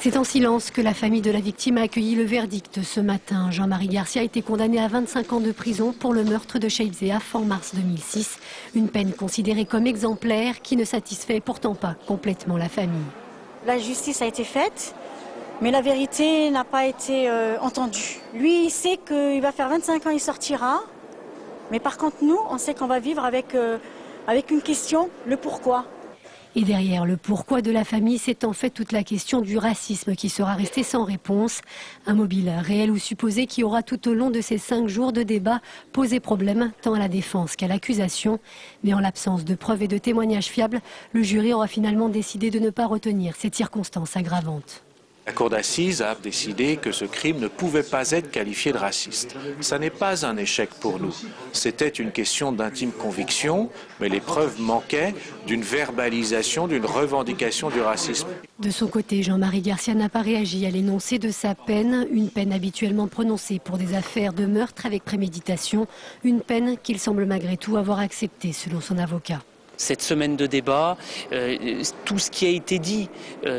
C'est en silence que la famille de la victime a accueilli le verdict ce matin. Jean-Marie Garcia a été condamné à 25 ans de prison pour le meurtre de Cheiff Zéaf en mars 2006. Une peine considérée comme exemplaire qui ne satisfait pourtant pas complètement la famille. La justice a été faite, mais la vérité n'a pas été entendue. Lui, il sait qu'il va faire 25 ans, il sortira. Mais par contre, nous, on sait qu'on va vivre avec une question, le pourquoi. Et derrière le pourquoi de la famille, c'est en fait toute la question du racisme qui sera restée sans réponse. Un mobile réel ou supposé qui aura tout au long de ces 5 jours de débat posé problème tant à la défense qu'à l'accusation. Mais en l'absence de preuves et de témoignages fiables, le jury aura finalement décidé de ne pas retenir cette circonstance aggravante. La cour d'assises a décidé que ce crime ne pouvait pas être qualifié de raciste. Ça n'est pas un échec pour nous. C'était une question d'intime conviction, mais les preuves manquaient d'une verbalisation, d'une revendication du racisme. De son côté, Jean-Marie Garcia n'a pas réagi à l'énoncé de sa peine, une peine habituellement prononcée pour des affaires de meurtre avec préméditation, une peine qu'il semble malgré tout avoir acceptée selon son avocat. Cette semaine de débat, tout ce qui a été dit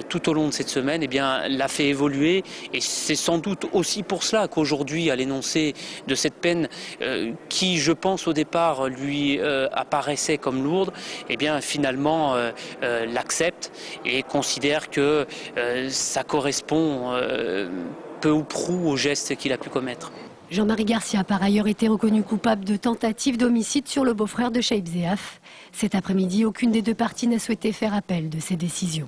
tout au long de cette semaine, l'a fait évoluer. Et c'est sans doute aussi pour cela qu'aujourd'hui, à l'énoncé de cette peine, qui, je pense, au départ, lui apparaissait comme lourde, finalement, l'accepte et considère que ça correspond peu ou prou au geste qu'il a pu commettre. Jean-Marie Garcia a par ailleurs été reconnu coupable de tentative d'homicide sur le beau-frère de Cheiff Zéaf. Cet après-midi, aucune des deux parties n'a souhaité faire appel de ces décisions.